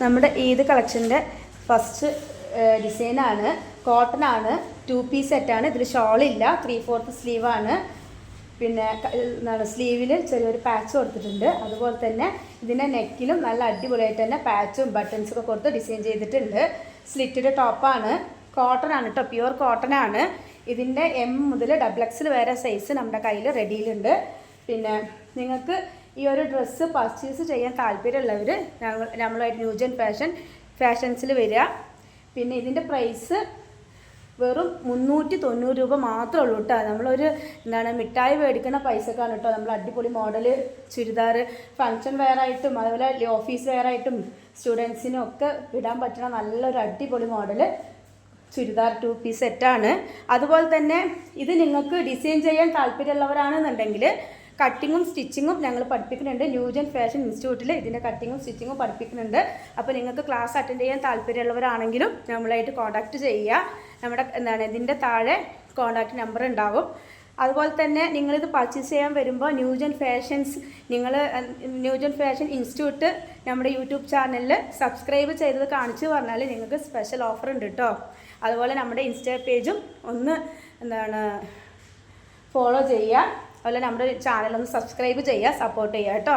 നമ്മുടെ ഈദ് കളക്ഷൻ്റെ ഫസ്റ്റ് ഡിസൈനാണ്. കോട്ടൺ ആണ്, 2 പീസ് സെറ്റാണ്. ഇതിൽ ഷോളില്ല, 3/4 സ്ലീവാണ്. പിന്നെ എന്താണ് സ്ലീവിൽ ചെറിയൊരു പാച്ച് കൊടുത്തിട്ടുണ്ട്. അതുപോലെ തന്നെ ഇതിൻ്റെ നെക്കിലും നല്ല അടിപൊളിയായിട്ട് തന്നെ പാച്ചും ബട്ടൺസൊക്കെ കൊടുത്ത് ഡിസൈൻ ചെയ്തിട്ടുണ്ട്. സ്ലിറ്റഡ് ടോപ്പാണ്, കോട്ടൺ ആണ് കേട്ടോ, പ്യുവർ കോട്ടൺ ആണ്. ഇതിൻ്റെ M മുതൽ XXL വരെ സൈസ് നമ്മുടെ കയ്യിൽ റെഡിയിലുണ്ട്. പിന്നെ നിങ്ങൾക്ക് ഈ ഒരു ഡ്രസ്സ് പർച്ചേസ് ചെയ്യാൻ താല്പര്യമുള്ളവർ നമ്മളായിട്ട് ന്യൂജൻ ഫാഷൻസിൽ വരിക. പിന്നെ ഇതിൻ്റെ പ്രൈസ് വെറും 390 രൂപ മാത്രമേ ഉള്ളൂ കേട്ടോ. നമ്മളൊരു മിഠായി മേടിക്കുന്ന പൈസക്കാണ് കേട്ടോ നമ്മൾ അടിപൊളി മോഡൽ ചുരിദാർ ഫങ്ഷൻ വെയറായിട്ടും അതുപോലെ ഓഫീസ് വെയറായിട്ടും സ്റ്റുഡൻസിനും ഒക്കെ ഇടാൻ പറ്റുന്ന നല്ലൊരു അടിപൊളി മോഡൽ ചുരിദാർ 2 പീസ് സെറ്റാണ്. അതുപോലെ തന്നെ ഇത് നിങ്ങൾക്ക് ഡിസൈൻ ചെയ്യാൻ താല്പര്യമുള്ളവരാണെന്നുണ്ടെങ്കിൽ കട്ടിങ്ങും സ്റ്റിച്ചിങ്ങും ഞങ്ങൾ പഠിപ്പിക്കുന്നുണ്ട്. ന്യൂജൻ ഫാഷൻ ഇൻസ്റ്റിറ്റ്യൂട്ടിൽ ഇതിൻ്റെ കട്ടിങ്ങും സ്റ്റിച്ചിങ്ങും പഠിപ്പിക്കുന്നുണ്ട്. അപ്പോൾ നിങ്ങൾക്ക് ക്ലാസ് അറ്റൻഡ് ചെയ്യാൻ താല്പര്യമുള്ളവരാണെങ്കിലും നമ്മളായിട്ട് കോൺടാക്റ്റ് ചെയ്യുക. നമ്മുടെ ഇതിൻ്റെ താഴെ കോൺടാക്റ്റ് നമ്പർ ഉണ്ടാവും. അതുപോലെ തന്നെ നിങ്ങളിത് പർച്ചേസ് ചെയ്യാൻ വരുമ്പോൾ ന്യൂജൻ ഫാഷൻ ഇൻസ്റ്റിറ്റ്യൂട്ട് നമ്മുടെ യൂട്യൂബ് ചാനലിൽ സബ്സ്ക്രൈബ് ചെയ്തത് കാണിച്ച് പറഞ്ഞാൽ നിങ്ങൾക്ക് സ്പെഷ്യൽ ഓഫർ ഉണ്ട് കേട്ടോ. അതുപോലെ നമ്മുടെ ഇൻസ്റ്റാ പേജും ഒന്ന് ഫോളോ ചെയ്യുക. അതുപോലെ നമ്മുടെ ചാനലൊന്ന് സബ്സ്ക്രൈബ് ചെയ്യുക, സപ്പോർട്ട് ചെയ്യുക കേട്ടോ.